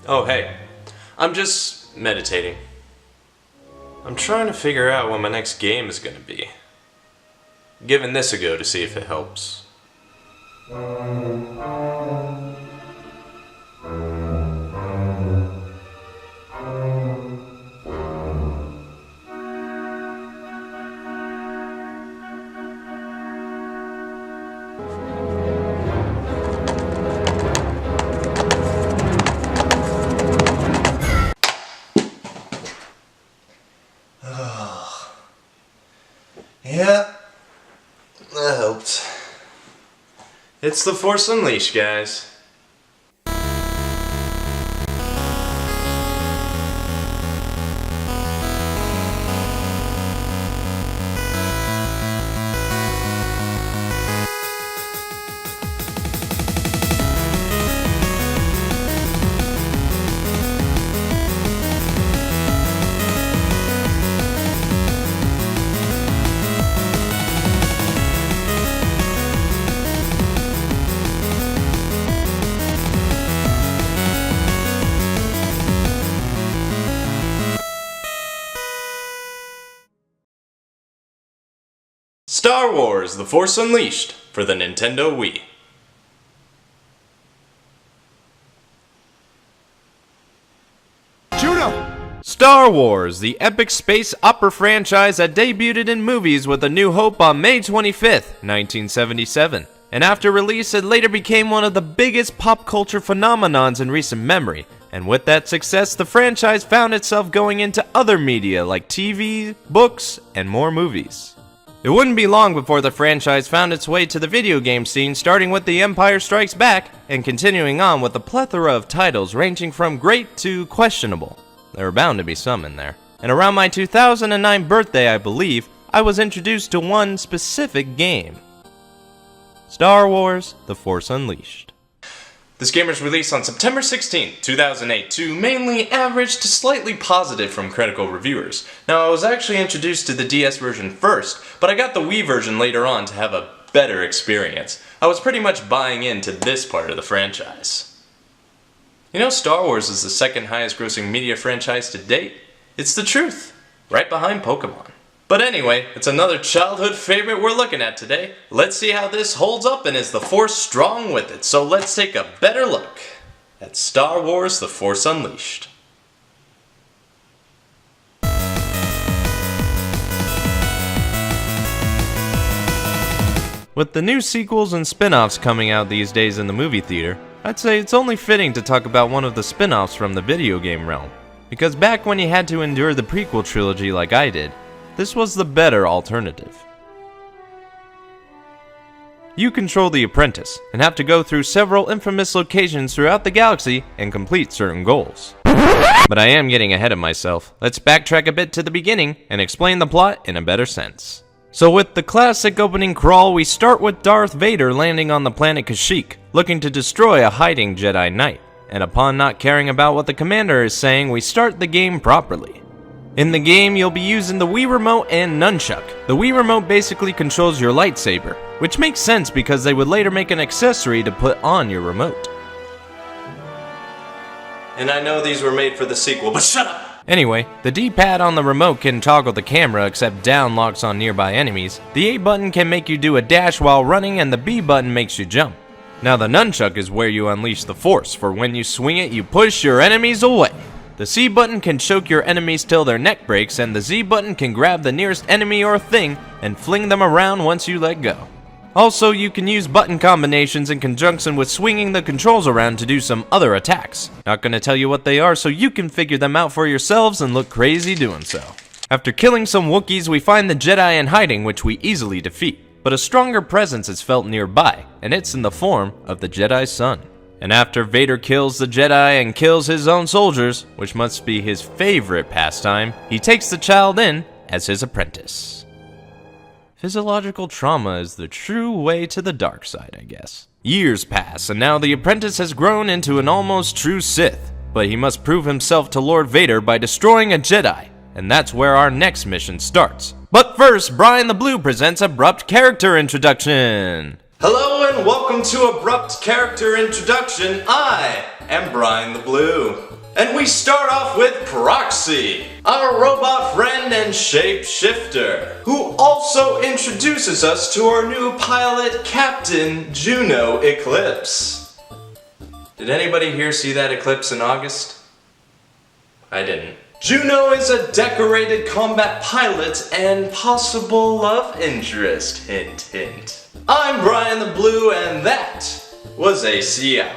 Oh, hey. I'm just meditating. I'm trying to figure out what my next game is gonna be. Giving this a go to see if it helps. Yeah, that helped. It's the Force Unleashed, guys. Star Wars: The Force Unleashed for the Nintendo Wii. Juno! Star Wars, the epic space opera franchise that debuted in movies with A New Hope on May 25th, 1977. And after release, it later became one of the biggest pop culture phenomenons in recent memory. And with that success, the franchise found itself going into other media like TV, books, and more movies. It wouldn't be long before the franchise found its way to the video game scene, starting with The Empire Strikes Back, and continuing on with a plethora of titles ranging from great to questionable. There were bound to be some in there. And around my 2009 birthday, I believe, I was introduced to one specific game. Star Wars: The Force Unleashed. This game was released on September 16, 2008, to mainly average to slightly positive from critical reviewers. Now, I was actually introduced to the DS version first, but I got the Wii version later on to have a better experience. I was pretty much buying into this part of the franchise. You know, Star Wars is the second highest grossing media franchise to date. It's the truth, right behind Pokemon. But anyway, it's another childhood favorite we're looking at today. Let's see how this holds up and is the Force strong with it. So let's take a better look at Star Wars: The Force Unleashed. With the new sequels and spin-offs coming out these days in the movie theater, I'd say it's only fitting to talk about one of the spin-offs from the video game realm. Because back when you had to endure the prequel trilogy like I did, this was the better alternative. You control the apprentice, and have to go through several infamous locations throughout the galaxy and complete certain goals. But I am getting ahead of myself. Let's backtrack a bit to the beginning and explain the plot in a better sense. So with the classic opening crawl, we start with Darth Vader landing on the planet Kashyyyk, looking to destroy a hiding Jedi Knight. And upon not caring about what the commander is saying, we start the game properly. In the game, you'll be using the Wii Remote and Nunchuck. The Wii Remote basically controls your lightsaber, which makes sense because they would later make an accessory to put on your remote. And I know these were made for the sequel, but shut up! Anyway, the D-pad on the remote can toggle the camera except down locks on nearby enemies, the A button can make you do a dash while running, and the B button makes you jump. Now the Nunchuck is where you unleash the Force, for when you swing it, you push your enemies away. The C button can choke your enemies till their neck breaks, and the Z button can grab the nearest enemy or thing and fling them around once you let go. Also, you can use button combinations in conjunction with swinging the controls around to do some other attacks. Not gonna tell you what they are, so you can figure them out for yourselves and look crazy doing so. After killing some Wookiees, we find the Jedi in hiding, which we easily defeat. But a stronger presence is felt nearby, and it's in the form of the Jedi Son. And after Vader kills the Jedi and kills his own soldiers, which must be his favorite pastime, he takes the child in as his apprentice. Physiological trauma is the true way to the dark side, I guess. Years pass, and now the apprentice has grown into an almost true Sith, but he must prove himself to Lord Vader by destroying a Jedi, and that's where our next mission starts. But first, BrianTheBlue presents Abrupt Character Introduction. Hello and welcome to Abrupt Character Introduction. I am BrianTheBlue. And we start off with Proxy, our robot friend and shapeshifter, who also introduces us to our new pilot, Captain Juno Eclipse. Did anybody here see that eclipse in August? I didn't. Juno is a decorated combat pilot and possible love interest, hint hint. I'm BrianTheBlue and that was ACI.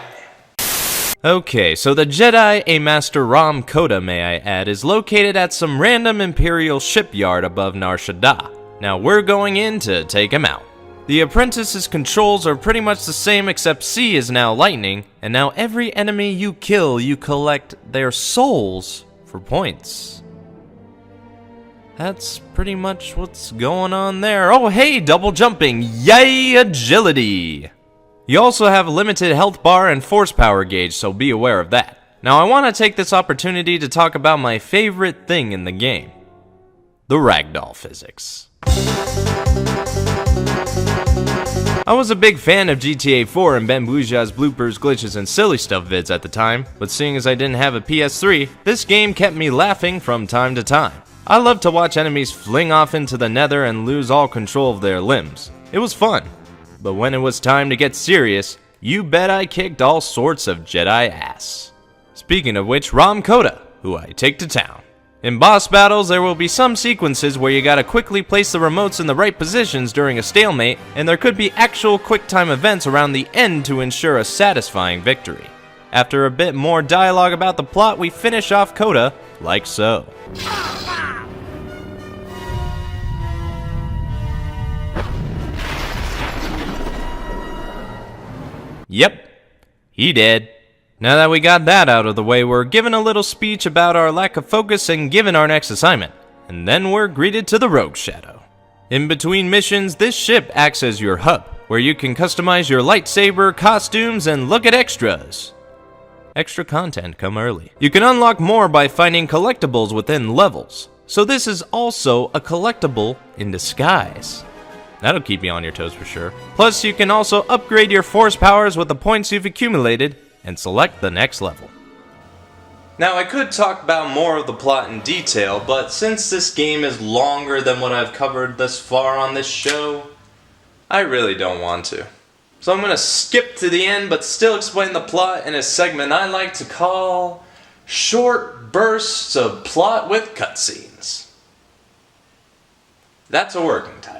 Okay, so the Jedi A-Master Rom Koda, may I add, is located at some random Imperial shipyard above Nar Shaddaa. Now we're going in to take him out. The apprentice's controls are pretty much the same except C is now lightning, and now every enemy you kill you collect their souls for points. That's pretty much what's going on there. Oh hey, double jumping, yay agility! You also have a limited health bar and force power gauge, so be aware of that. Now I want to take this opportunity to talk about my favorite thing in the game. The ragdoll physics. I was a big fan of GTA 4 and Bambuja's bloopers, glitches, and silly stuff vids at the time, but seeing as I didn't have a PS3, this game kept me laughing from time to time. I loved to watch enemies fling off into the nether and lose all control of their limbs. It was fun. But when it was time to get serious, you bet I kicked all sorts of Jedi ass. Speaking of which, Rom Koda, who I take to town. In boss battles, there will be some sequences where you gotta quickly place the remotes in the right positions during a stalemate, and there could be actual quick-time events around the end to ensure a satisfying victory. After a bit more dialogue about the plot, we finish off Koda like so. Yep, he did. Now that we got that out of the way, we're given a little speech about our lack of focus and given our next assignment. And then we're greeted to the Rogue Shadow. In between missions, this ship acts as your hub, where you can customize your lightsaber, costumes, and look at extras. Extra content come early. You can unlock more by finding collectibles within levels. So this is also a collectible in disguise. That'll keep you on your toes for sure. Plus, you can also upgrade your force powers with the points you've accumulated and select the next level. Now, I could talk about more of the plot in detail, but since this game is longer than what I've covered thus far on this show, I really don't want to. So I'm gonna skip to the end, but still explain the plot in a segment I like to call Short Bursts of Plot with Cutscenes. That's a working title.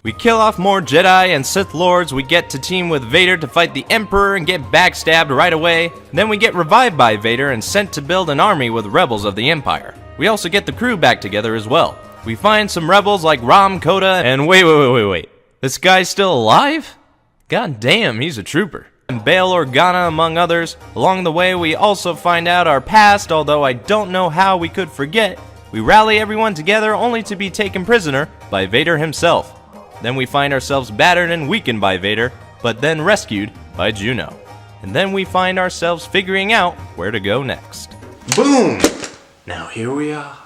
We kill off more Jedi and Sith Lords, we get to team with Vader to fight the Emperor and get backstabbed right away. Then we get revived by Vader and sent to build an army with rebels of the Empire. We also get the crew back together as well. We find some rebels like Rom Koda and wait. This guy's still alive? God damn, he's a trooper. And Bail Organa among others. Along the way we also find out our past, although I don't know how we could forget. We rally everyone together only to be taken prisoner by Vader himself. Then we find ourselves battered and weakened by Vader, but then rescued by Juno. And then we find ourselves figuring out where to go next. Boom! Now here we are.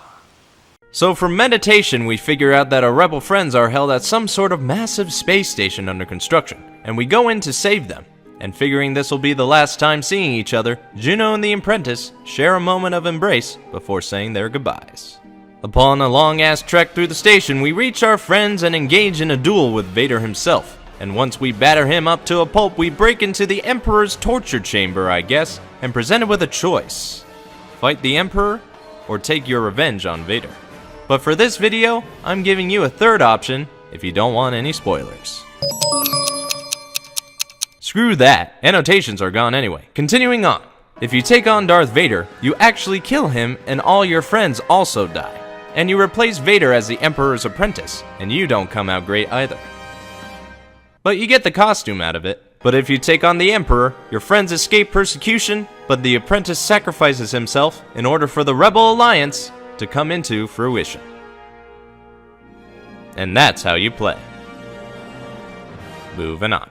So for meditation, we figure out that our rebel friends are held at some sort of massive space station under construction, and we go in to save them. And figuring this will be the last time seeing each other, Juno and the apprentice share a moment of embrace before saying their goodbyes. Upon a long-ass trek through the station, we reach our friends and engage in a duel with Vader himself. And once we batter him up to a pulp, we break into the Emperor's torture chamber, I guess, and presented with a choice. Fight the Emperor, or take your revenge on Vader. But for this video, I'm giving you a third option if you don't want any spoilers. Screw that, annotations are gone anyway. Continuing on. If you take on Darth Vader, you actually kill him and all your friends also die. And you replace Vader as the Emperor's apprentice, and you don't come out great either. But you get the costume out of it. But if you take on the Emperor, your friends escape persecution, but the apprentice sacrifices himself in order for the Rebel Alliance to come into fruition. And that's how you play. Moving on.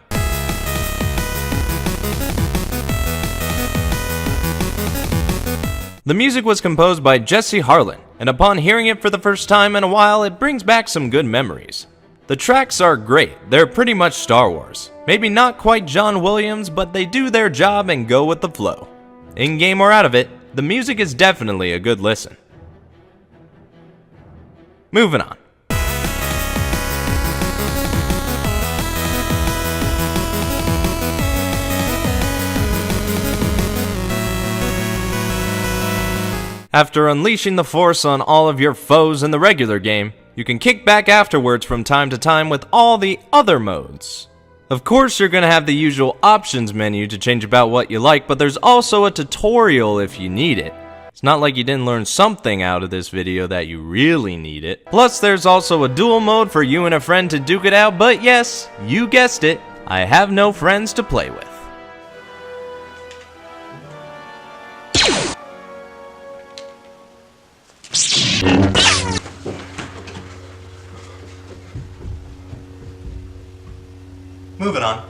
The music was composed by Jesse Harlan, and upon hearing it for the first time in a while, it brings back some good memories. The tracks are great, they're pretty much Star Wars. Maybe not quite John Williams, but they do their job and go with the flow. In-game or out of it, the music is definitely a good listen. Moving on. After unleashing the Force on all of your foes in the regular game, you can kick back afterwards from time to time with all the other modes. Of course, you're going to have the usual options menu to change about what you like, but there's also a tutorial if you need it. It's not like you didn't learn something out of this video that you really need it. Plus, there's also a duel mode for you and a friend to duke it out, but yes, you guessed it, I have no friends to play with. Moving on.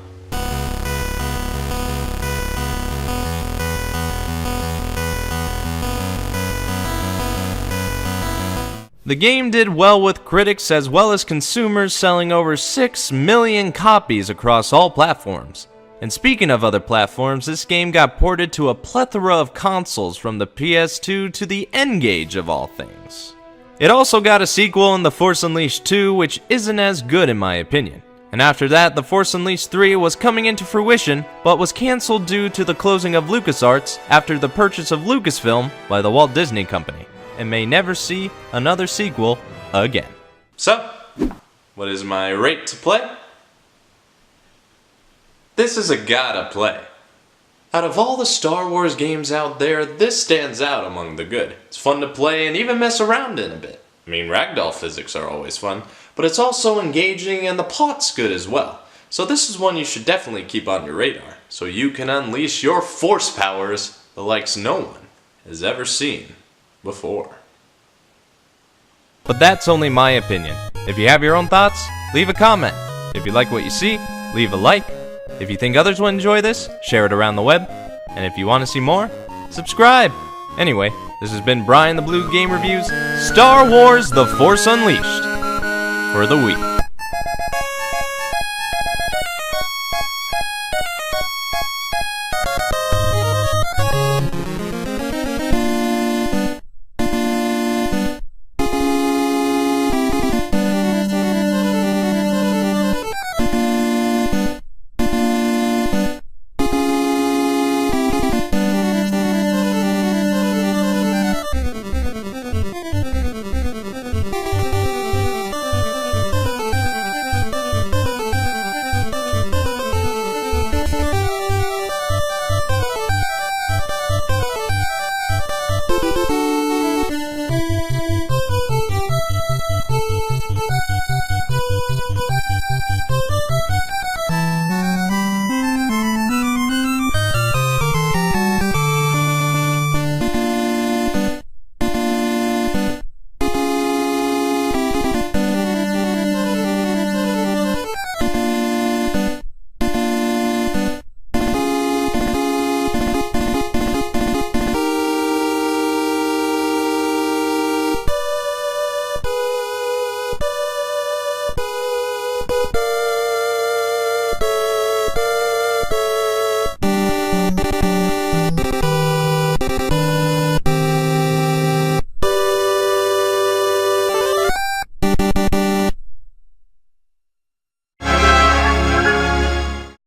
The game did well with critics as well as consumers, selling over 6 million copies across all platforms. And speaking of other platforms, this game got ported to a plethora of consoles from the PS2 to the N-Gage of all things. It also got a sequel in The Force Unleashed 2, which isn't as good in my opinion. And after that, The Force Unleashed 3 was coming into fruition, but was cancelled due to the closing of LucasArts after the purchase of Lucasfilm by the Walt Disney Company, and may never see another sequel again. So, what is my rate to play? This is a gotta play. Out of all the Star Wars games out there, this stands out among the good. It's fun to play and even mess around in a bit. I mean, ragdoll physics are always fun, but it's also engaging and the plot's good as well. So this is one you should definitely keep on your radar, so you can unleash your force powers the likes no one has ever seen before. But that's only my opinion. If you have your own thoughts, leave a comment. If you like what you see, leave a like. If you think others will enjoy this, share it around the web. And if you want to see more, subscribe. Anyway, this has been Brian the Blue Game Reviews, Star Wars The Force Unleashed for the week.